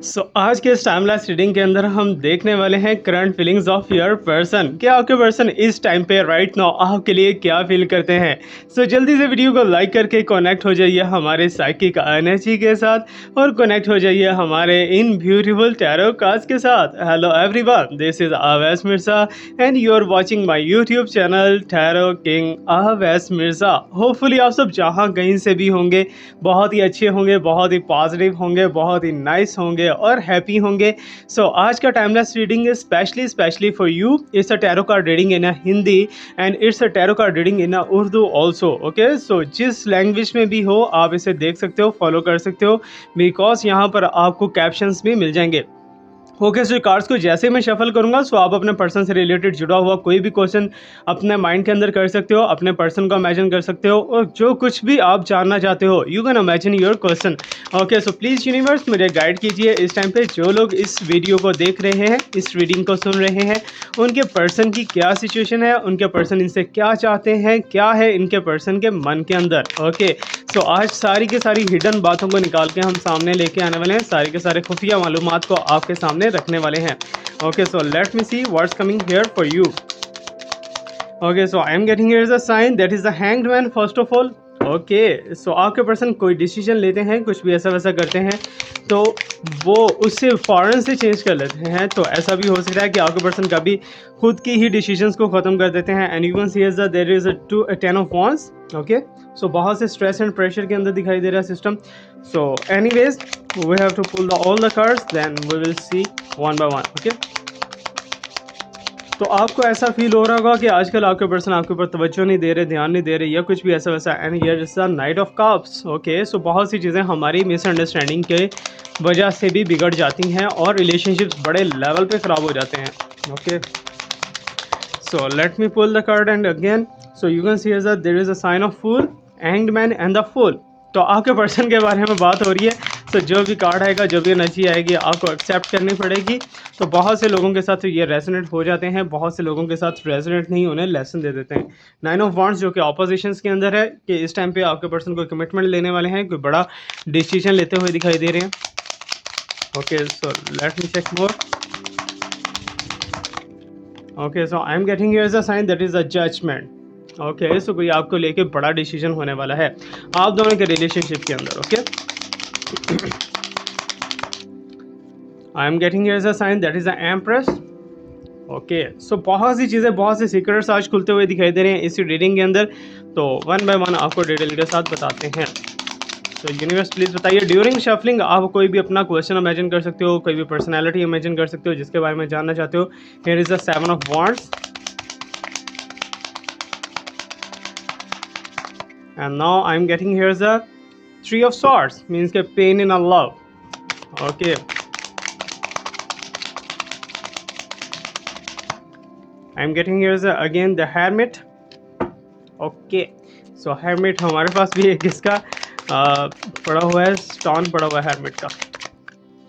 आज के इस टाइमलेस रीडिंग के अंदर हम देखने वाले हैं current feelings of your person कि आपके पर्सन इस टाइम पे राइट नाउ आपके लिए क्या फील करते हैं। जल्दी से वीडियो को लाइक करके कनेक्ट हो जाइए हमारे साइकिक एनर्जी के साथ और कनेक्ट हो जाइए हमारे इन ब्यूटीफुल टैरो कार्ड्स के साथ। Hello everyone, this is Awais Mirza and you are watching my YouTube channel tarot king Awais Mirza. Hopefully आप सब जहां कहीं से भी होंगे बहुत ही अच्छे होंगे, बहुत ही पॉजिटिव होंगे, बहुत ही नाइस होंगे और हैप्पी होंगे। आज का timeless reading is specially for you. It's a tarot card reading in a Hindi and it's a tarot card reading in a Urdu also. Okay, जिस लैंग्वेज में भी हो आप इसे देख सकते हो, फॉलो कर सकते हो, बिकॉज यहाँ पर आपको कैप्शंस भी मिल जाएंगे। ओके, कार्ड्स को जैसे मैं शफल करूंगा आप अपने पर्सन से रिलेटेड जुड़ा हुआ कोई भी क्वेश्चन अपने माइंड के अंदर कर सकते हो, अपने पर्सन को इमेजिन कर सकते हो और जो कुछ भी आप जानना चाहते हो you can imagine your question. Okay, please universe मुझे गाइड कीजिए इस टाइम पे जो लोग इस वीडियो को देख रहे हैं, इस रीडिंग को सुन रहे हैं, उनके पर्सन की क्या सिचुएशन है, उनके पर्सन इनसे क्या चाहते हैं, क्या है इनके पर्सन के मन के अंदर। ओके, आज सारी की सारी हिडन बातों को निकाल के हम सामने लेके आने वाले हैं, सारे के सारे खुफिया मालूमात को आपके सामने रखने वाले हैं। Okay, let me see what's coming here for you. Okay, I am getting here is a sign that is the hanged man first of all. Okay, आपके पर्सन कोई डिसीजन लेते हैं, कुछ भी ऐसा वैसा करते हैं तो वो उससे फ़ौरन से चेंज कर लेते हैं। तो ऐसा भी हो सकता है कि आपके पर्सन कभी खुद की ही डिसीजंस को ख़त्म कर देते हैं। And you can see is there is a 10 of wands। Okay, बहुत से स्ट्रेस एंड प्रेशर के अंदर दिखाई दे रहा है system. Anyways we have to pull all the cards, then we will see one by one. Okay, आपको ऐसा फील हो रहा होगा कि आजकल आपके पर्सन आपके ऊपर तवज्जो नहीं दे रहे, ध्यान नहीं दे रहे या कुछ भी ऐसा वैसा। And here is the night of cups. Okay, बहुत सी चीज़ें हमारी मिसअंडरस्टैंडिंग के वजह से भी बिगड़ जाती हैं और रिलेशनशिप्स बड़े लेवल पे ख़राब हो जाते हैं। Okay, let me pull the card and again you can see that there is a sign of fool, hanged man and the fool. आपके पर्सन के बारे में बात हो रही है। जो भी कार्ड आएगा, जो भी एनर्जी आएगी आपको एक्सेप्ट करनी पड़ेगी। बहुत से लोगों के साथ ये रेजोनेट हो जाते हैं, बहुत से लोगों के साथ रेजोनेट नहीं, उन्हें लेसन दे देते हैं। 9 ऑफ wands जो कि ऑपोजिशंस के अंदर है कि इस टाइम पे आपके पर्सन कोई कमिटमेंट लेने वाले हैं, कोई बड़ा डिसीजन लेते हुए दिखाई दे रहे हैं। Okay, let me check more. Okay, I am getting here is a sign that is a judgement. Okay, कोई आपको लेके बड़ा डिसीजन होने वाला है आप दोनों के रिलेशनशिप के अंदर। Okay, I am getting here is a sign that is a empress. Okay, बहुत सी चीज़ें, बहुत से सीक्रेट्स आज खुलते हुए दिखाई दे रहे हैं इसी रीडिंग के अंदर। वन बाय वन आपको डिटेल के साथ बताते हैं। यूनिवर्स प्लीज़ बताइए, ड्यूरिंग शफलिंग आप कोई भी अपना क्वेश्चन इमेजिन कर सकते हो, कोई भी पर्सनैलिटी इमेजिन कर सकते हो जिसके बारे में जानना चाहते हो। Here is the 7 of wands and now I'm getting here the 3 of swords, means के pain in a love. Okay, I'm getting here the again the hermit. Okay, hermit हमारे पास भी एक इसका पड़ा हुआ है, स्टोन पड़ा हुआ है hermit का,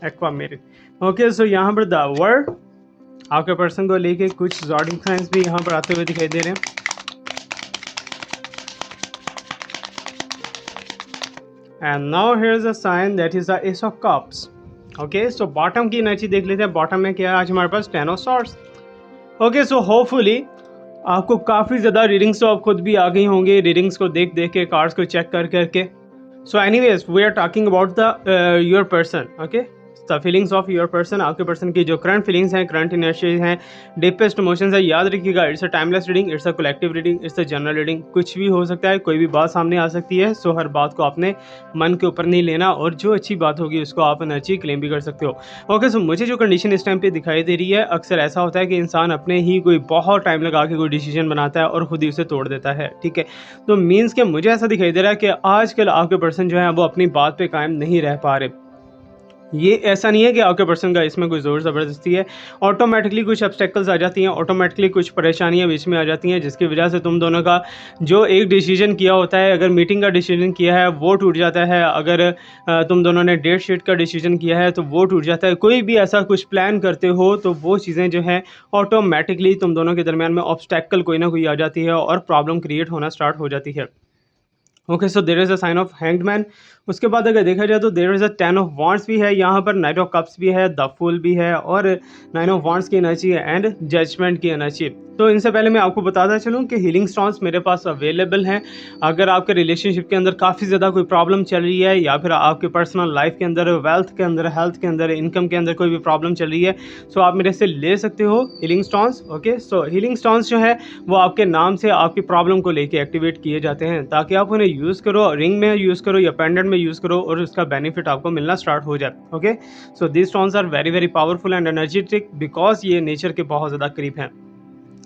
एक्वामेरिन। ओके, यहाँ पर द वर्ड आपके पर्सन को लेके कुछ ज़ोडिक साइंस भी यहाँ पर आते हुए दिखाई दे रहे हैं। And now here is a sign that is the ace of cups. Okay, bottom की एनर्जी देख लेते हैं। बॉटम में क्या है आज हमारे पास? 10 ऑफ सॉर्ड्स। ओके, होपफुली आपको काफ़ी ज़्यादा रीडिंग्स तो आप खुद भी आ गई होंगी, रीडिंग्स को देख देख के, कार्ड्स को चेक कर करके। Anyways we are talking about the your person. Okay, the feelings of your person, आपके पर्सन की जो करंट फीलिंग्स हैं, करंट इनर्जी हैं, डीपेस्ट इमोशंस है। याद रखिएगा, it's a timeless reading, it's a collective reading, it's a general reading. कुछ भी हो सकता है, कोई भी बात सामने आ सकती है। हर बात को आपने मन के ऊपर नहीं लेना और जो अच्छी बात होगी उसको आप एनर्जी क्लेम भी कर सकते हो। ओके, मुझे जो कंडीशन इस टाइम पे दिखाई दे रही है, अक्सर ऐसा होता है कि इंसान अपने ही कोई बहुत टाइम लगा के कोई डिसीजन बनाता है और खुद ही उसे तोड़ देता है। ठीक है, मीन्स के मुझे ऐसा दिखाई दे रहा है कि आजकल आपके पर्सन जो है वो अपनी बात पे कायम नहीं रह पा रहे। ये ऐसा नहीं है कि आपके पर्सन का इसमें कोई ज़ोर ज़बरदस्ती है, ऑटोमेटिकली कुछ ऑब्स्टेकल्स आ जाती हैं, ऑटोमेटिकली कुछ परेशानियां बीच में आ जाती हैं, जिसकी वजह से तुम दोनों का जो एक डिसीजन किया होता है, अगर मीटिंग का डिसीजन किया है वो टूट जाता है, अगर तुम दोनों ने डेट शीट का डिसीजन किया है तो वो टूट जाता है। कोई भी ऐसा कुछ प्लान करते हो तो वो चीज़ें जो हैं ऑटोमेटिकली तुम दोनों के दरमियान में ऑब्स्टेकल कोई ना कोई आ जाती है और प्रॉब्लम क्रिएट होना स्टार्ट हो जाती है। Okay, so there is a sign of hanged man. उसके बाद अगर देखा जाए तो there is a 10 of wands भी है यहाँ पर, नाइट ऑफ कप्स भी है, द फूल भी है और 9 ऑफ वांड्स की एनर्जी है एंड जजमेंट की एनर्जी। तो इनसे पहले मैं आपको बताता चलूँ कि हीलिंग स्टोन्स मेरे पास अवेलेबल हैं। अगर आपके रिलेशनशिप के अंदर काफ़ी ज़्यादा कोई प्रॉब्लम चल रही है या फिर आपके पर्सनल लाइफ के अंदर, वेल्थ के अंदर, हेल्थ के अंदर, इनकम के अंदर कोई भी प्रॉब्लम चल रही है, सो आप मेरे से ले सकते हो हीलिंग स्टोन्स। ओके, सो हीलिंग स्टोन्स जो है वो आपके नाम से आपकी प्रॉब्लम को लेके एक्टिवेट किए जाते हैं ताकि आप उन्हें यूज़ करो, रिंग में यूज़ करो या पेंडेंट में यूज़ करो और उसका बेनिफिट आपको मिलना स्टार्ट हो जाए। Okay, so these stones are very very powerful and energetic because ये नेचर के बहुत ज़्यादा करीब हैं।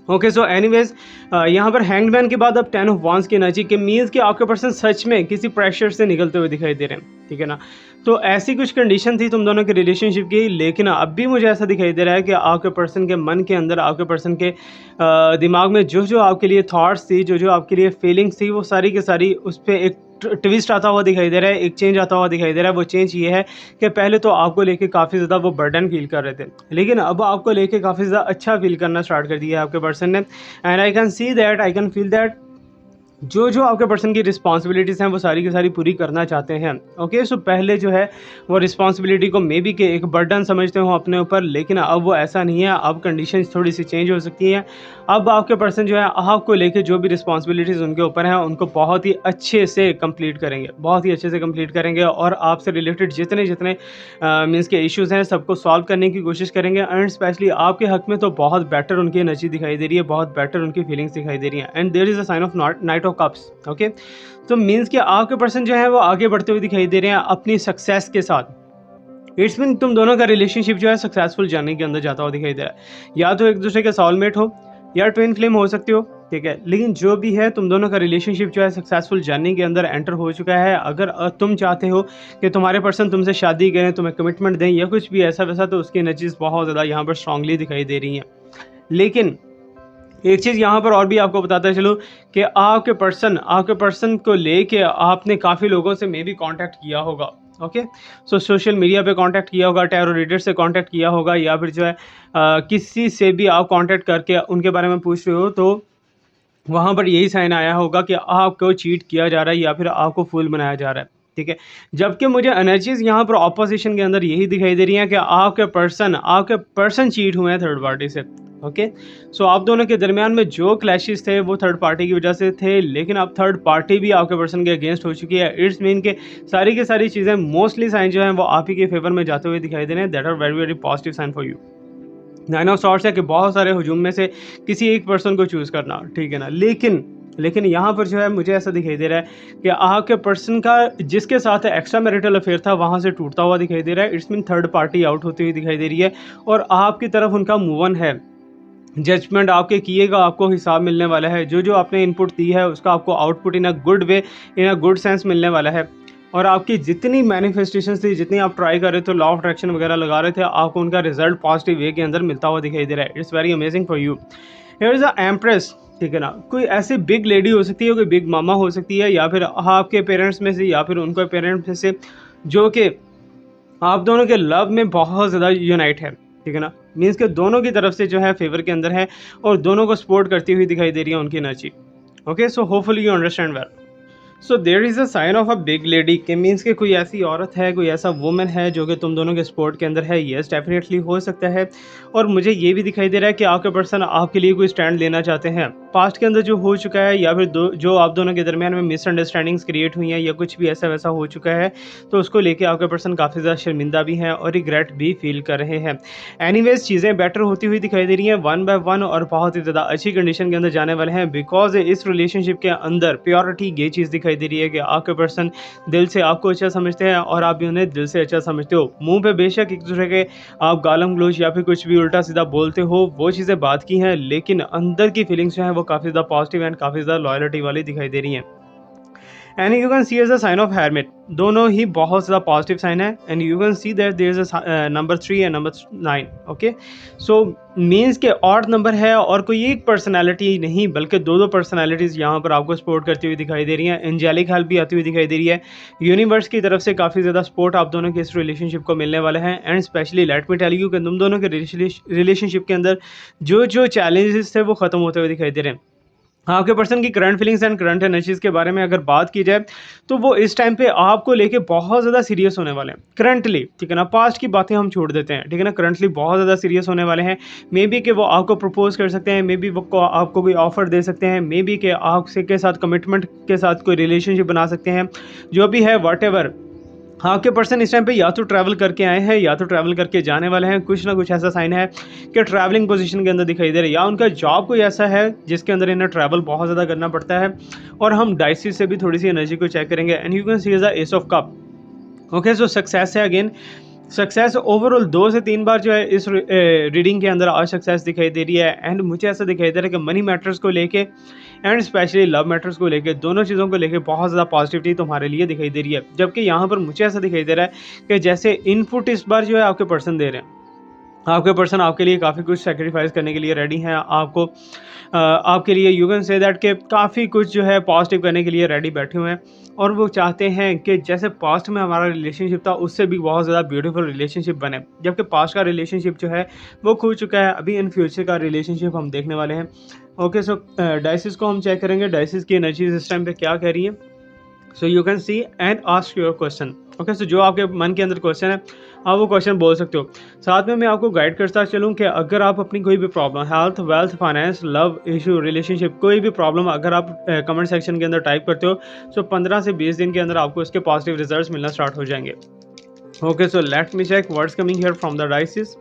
ओके, सो एनीवेज यहाँ पर हैंग्ड मैन के बाद अब 10 ऑफ वांड्स की एनर्जी के मीन्स कि आपके पर्सन सच में किसी प्रेशर से निकलते हुए दिखाई दे रहे हैं, ठीक है ना। तो ऐसी कुछ कंडीशन थी तुम दोनों के रिलेशनशिप की, लेकिन अब भी मुझे ऐसा दिखाई दे रहा है कि आपके पर्सन के मन के अंदर, आपके पर्सन के दिमाग में जो जो आपके लिए थॉट्स थी, जो जो आपके लिए फीलिंग्स थी, वो सारी की सारी उस पर एक ट्विस्ट आता हुआ दिखाई दे रहा है, एक चेंज आता हुआ दिखाई दे रहा है। वो चेंज ये है कि पहले तो आपको लेके काफ़ी ज़्यादा वो बर्डन फील कर रहे थे, लेकिन अब आपको लेके काफ़ी ज़्यादा अच्छा फील करना स्टार्ट कर दिया है आपके पर्सन ने। And I can see that, I can feel that जो जो आपके पर्सन की रिस्पॉन्सिबिलिटीज़ हैं वो सारी की सारी पूरी करना चाहते हैं। ओके, सो पहले जो है वो रिस्पॉन्सिबिलिटी को मे बी के एक बर्डन समझते हो अपने ऊपर, लेकिन अब वो ऐसा नहीं है। अब कंडीशंस थोड़ी सी चेंज हो सकती हैं। अब आपके पर्सन जो है आपको लेके जो भी रिस्पॉन्सिबिलिटीज़ उनके ऊपर हैं उनको बहुत ही अच्छे से कंप्लीट करेंगे, बहुत ही अच्छे से कंप्लीट करेंगे और आपसे रिलेटेड जितने जितने मीन्स के इश्यूज़ हैं सबको सॉल्व करने की कोशिश करेंगे। एंड स्पेशली आपके हक में तो बहुत बेटर उनकी एनर्जी दिखाई दे रही है, बहुत बेटर उनकी फीलिंग्स दिखाई दे रही हैं। And there is a sign of knight of cups. Okay, तो मीन्स कि आपके पर्सन जो है वो आगे बढ़ते हुए दिखाई दे रहे हैं अपनी सक्सेस के साथ। इट्स मीन तुम दोनों का रिलेशनशिप जो है सक्सेसफुल जर्नी के अंदर जाता हुआ दिखाई दे रहा है। या तो एक दूसरे के सोलमेट हो या ट्विन फ्लेम हो सकते हो, ठीक है, लेकिन जो भी है तुम दोनों का रिलेशनशिप जो है सक्सेसफुल जर्नी के अंदर एंटर हो चुका है। अगर तुम चाहते हो कि तुम्हारे पर्सन तुमसे शादी करें, तुम्हें कमिटमेंट दें या कुछ भी ऐसा वैसा, तो उसकी एनर्जीज बहुत ज़्यादा यहाँ पर स्ट्रांगली दिखाई दे रही हैं। लेकिन एक चीज़ यहाँ पर और भी आपको बताता चलो कि आपके पर्सन को लेके आपने काफ़ी लोगों से मे भी कांटेक्ट किया होगा। ओके, सो सोशल मीडिया पे कांटेक्ट किया होगा, टैरो रीडर से कांटेक्ट किया होगा या फिर जो है किसी से भी आप कांटेक्ट करके उनके बारे में पूछ रहे हो, तो वहाँ पर यही साइन आया होगा कि आपको चीट किया जा रहा है या फिर आपको फूल बनाया जा रहा है, ठीक है। जबकि मुझे एनर्जीज यहाँ पर ऑपोजिशन के अंदर यही दिखाई दे रही हैं कि आपके पर्सन चीट हुए हैं थर्ड पार्टी से। ओके, सो आप दोनों के दरमियान में जो क्लैशेस थे वो थर्ड पार्टी की वजह से थे, लेकिन अब थर्ड पार्टी भी आपके पर्सन के अगेंस्ट हो चुकी है। इट्स मीन के सारी की सारी चीज़ें, मोस्टली साइन जो हैं वो आप ही के फेवर में जाते हुए दिखाई दे रहे हैं। That are very very positive sign for you. 9 of swords है कि बहुत सारे हुजूम में से किसी एक पर्सन को चूज़ करना, ठीक है ना। लेकिन यहाँ पर जो है मुझे ऐसा दिखाई दे रहा है कि आपके पर्सन का जिसके साथ एक्स्ट्रा मैरिटल अफेयर था वहाँ से टूटता हुआ दिखाई दे रहा है। It's mean third party out होती हुई दिखाई दे रही है और आपकी तरफ उनका मूव ऑन है। जजमेंट आपके किए का आपको हिसाब मिलने वाला है। जो जो आपने इनपुट दी है उसका आपको output in a good way, in a good sense मिलने वाला है। और आपकी जितनी मैनिफेस्टेशन थी, जितनी आप ट्राई कर रहे थे, लॉ ऑफ अट्रैक्शन वगैरह लगा रहे थे, आपको उनका रिजल्ट पॉजिटिव वे के अंदर मिलता हुआ दिखाई दे रहा है। It's very amazing for you. Here is a empress, ठीक है ना। कोई ऐसी बिग लेडी हो सकती है, कोई बिग मामा हो सकती है या फिर आपके पेरेंट्स में से या फिर उनके पेरेंट्स में से, जो कि आप दोनों के लव में बहुत ज़्यादा यूनाइट है, ठीक है ना। मीन्स के दोनों की तरफ से जो है फेवर के अंदर है और दोनों को सपोर्ट करती हुई दिखाई दे रही है उनकी energy. Okay, so hopefully you understand well. So there is a sign of a big lady के मीन्स के कोई ऐसी औरत है, कोई ऐसा वुमन है जो कि तुम दोनों के सपोर्ट के अंदर है। येस, डेफिनेटली हो सकता है। और मुझे ये भी दिखाई दे रहा है कि आपके पर्सन आपके लिए कोई स्टैंड लेना चाहते हैं। पास्ट के अंदर जो हो चुका है या फिर जो आप दोनों के दरमियान में मिसअंडरस्टैंडिंग्स क्रिएट हुई हैं या कुछ भी ऐसा वैसा हो चुका है, तो उसको लेके आपके पर्सन काफ़ी ज़्यादा शर्मिंदा भी हैं और रिग्रेट भी फील कर रहे हैं। एनीवेज, चीज़ें बेटर होती हुई दिखाई दे रही हैं वन बाय वन और बहुत ही ज़्यादा अच्छी कंडीशन के अंदर जाने वाले हैं, बिकॉज इस रिलेशनशिप के अंदर प्योरिटी ये चीज़ दिखाई दे रही है कि आपके पर्सन दिल से आपको अच्छा समझते हैं और आप भी उन्हें दिल से अच्छा समझते हो। मुंह पे बेशक एक दूसरे के आप गालम गलोच या फिर कुछ भी उल्टा सीधा बोलते हो, वो चीज़ें बात की हैं, लेकिन अंदर की फीलिंग्स जो हैं वो काफ़ी ज़्यादा पॉजिटिव एंड काफ़ी ज़्यादा लॉयल्टी वाली दिखाई दे रही हैं। And you can see as a sign of hermit, दोनों ही बहुत ज़्यादा पॉजिटिव साइन है। And you can see that there is a number 3 and number 9। Okay, so means के ऑड नंबर है और कोई एक पर्सनैलिटी नहीं बल्कि दो पर्सनैलिटीज़ यहाँ पर आपको सपोर्ट करती हुई दिखाई दे रही हैं। एंजेलिक हेल्प भी आती हुई दिखाई दे रही है। यूनिवर्स की तरफ से काफ़ी ज़्यादा सपोर्ट आप दोनों के इस रिलेशनशिप को मिलने वाला है। And specially let me tell you कि तुम दोनों के रिलेशनशिप के अंदर जो जो चैलेंजेस थे वो ख़त्म होते हुए दिखाई दे रहे हैं। आपके पर्सन की current feelings and current energies के बारे में अगर बात की जाए, तो वो इस टाइम पे आपको लेके बहुत ज़्यादा सीरियस होने वाले हैं करंटली, ठीक है ना। पास्ट की बातें हम छोड़ देते हैं, ठीक है ना। करंटली बहुत ज़्यादा सीरियस होने वाले हैं। मे बी कि वो आपको प्रपोज कर सकते हैं, मे बी वो आपको कोई ऑफर दे सकते हैं, मे बी कि आपसे के साथ कमिटमेंट के साथ कोई रिलेशनशिप बना सकते हैं। जो भी है व्हाटएवर, आपके पर्सन इस टाइम पे या तो ट्रैवल करके आए हैं या तो ट्रैवल करके जाने वाले हैं। कुछ ना कुछ ऐसा साइन है कि ट्रैवलिंग पोजीशन के अंदर दिखाई दे रहा है, या उनका जॉब कोई ऐसा है जिसके अंदर इन्हें ट्रैवल बहुत ज़्यादा करना पड़ता है। और हम डाइसिस से भी थोड़ी सी एनर्जी को चेक करेंगे and you can see the ace of cup. Okay, so success है अगेन। सक्सेस ओवरऑल 2 से 3 बार जो है इस रीडिंग के अंदर आज सक्सेस दिखाई दे रही है। एंड मुझे ऐसा दिखाई दे रहा है कि मनी मैटर्स को लेके एंड स्पेशली लव मैटर्स को लेके, दोनों चीज़ों को लेके बहुत ज़्यादा पॉजिटिविटी तुम्हारे लिए दिखाई दे रही है। जबकि यहाँ पर मुझे ऐसा दिखाई दे रहा है कि जैसे इनपुट इस बार जो है आपके पर्सन दे रहे हैं। आपके पर्सन आपके लिए काफ़ी कुछ सैक्रिफाइस करने के लिए रेडी हैं। आपके लिए यू कैन से दैट के काफ़ी कुछ जो है पॉजिटिव करने के लिए रेडी बैठे हुए हैं। और वो चाहते हैं कि जैसे पास्ट में हमारा रिलेशनशिप था उससे भी बहुत ज़्यादा ब्यूटीफुल रिलेशनशिप बने। जबकि पास्ट का रिलेशनशिप जो है वो खो चुका है, अभी इन फ्यूचर का रिलेशनशिप हम देखने वाले हैं। ओके, सो डाइसिस को हम चेक करेंगे, डाइसिस की एनर्जीज इस टाइम पे क्या कह रही है। So you can see and ask your question. Okay, so जो आपके मन के अंदर क्वेश्चन है आप वो क्वेश्चन बोल सकते हो। साथ में मैं आपको गाइड करता चलूँ कि अगर आप अपनी कोई भी problem, health, wealth, finance, love issue, relationship, कोई भी प्रॉब्लम अगर आप कमेंट सेक्शन के अंदर टाइप करते हो, सो 15 से 20 दिन के अंदर आपको इसके पॉजिटिव रिजल्ट्स मिलना स्टार्ट हो जाएंगे। Okay, so let me check what's coming here from the diocese.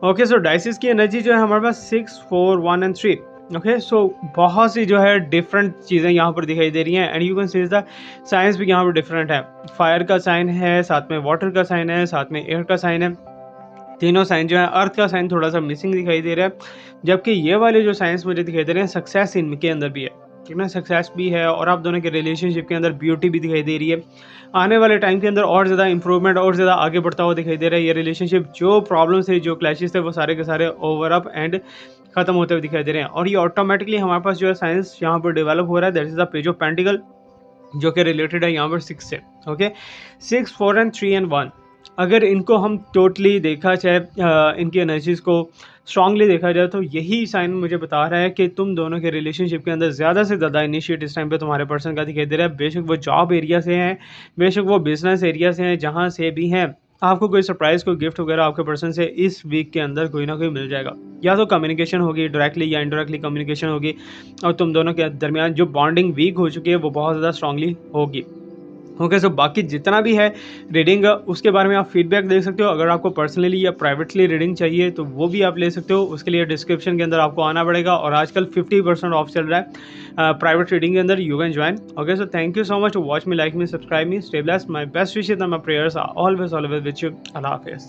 Okay, so diocese की एनर्जी जो है हमारे पास 6, 4, 1 एंड 3। ओके, सो बहुत सी जो है डिफरेंट चीज़ें यहाँ पर दिखाई दे रही हैं and you can see the science भी यहाँ पर डिफरेंट है। फायर का साइन है, साथ में वाटर का साइन है, साथ में एयर का साइन है। तीनों साइन जो है, अर्थ का साइन थोड़ा सा मिसिंग दिखाई दे रहा है। जबकि ये वाले जो साइंस मुझे दिखाई दे रहे हैं, सक्सेस इनके अंदर भी है, ठीक है ना। सक्सेस भी है और आप दोनों के रिलेशनशिप के अंदर ब्यूटी भी दिखाई दे रही है। आने वाले टाइम के अंदर और ज़्यादा इंप्रूवमेंट और ज़्यादा आगे बढ़ता हुआ दिखाई दे रहा है ये रिलेशनशिप। जो प्रॉब्लम्स थे, जो क्लैशेस थे, वो सारे के सारे ओवर अप एंड खत्म होते हुए दिखाई दे रहे हैं। और ये ऑटोमेटिकली हमारे पास जो है साइंस यहाँ पर डेवलप हो रहा है। That is the page of pentacle, जो कि रिलेटेड है यहाँ पर 6 से। Okay, 6, 4 and 3 and 1। अगर इनको हम टोटली देखा जाए, इनकी एनर्जीज़ को स्ट्रांगली देखा जाए, तो यही साइन मुझे बता रहा है कि तुम दोनों के रिलेशनशिप के अंदर ज़्यादा से ज़्यादा इनिशिएट इस टाइम पे तुम्हारे पर्सन का दिखाई दे रहा है। बेशक वो जॉब एरिया से हैं, बेशक वो बिजनेस एरिया से हैं, जहाँ से भी हैं, आपको कोई सरप्राइज़, कोई गिफ्ट वगैरह आपके पर्सन से इस वीक के अंदर कोई ना कोई मिल जाएगा। या तो कम्युनिकेशन होगी, डायरेक्टली या इनडायरेक्टली कम्युनिकेशन होगी, और तुम दोनों के दरमियान जो बॉन्डिंग वीक हो चुकी है वो बहुत ज़्यादा स्ट्रांगली होगी। ओके, सो बाकी जितना भी है रीडिंग, उसके बारे में आप फीडबैक दे सकते हो। अगर आपको पर्सनली या प्राइवेटली रीडिंग चाहिए तो वो भी आप ले सकते हो। उसके लिए डिस्क्रिप्शन के अंदर आपको आना पड़ेगा और आजकल 50% ऑफ चल रहा है प्राइवेट रीडिंग के अंदर। You can join. Okay, so thank you so much to watch me, like me, subscribe me, stay blessed, my best wishes and my prayers are always with you. अल्लाह हाफिज़।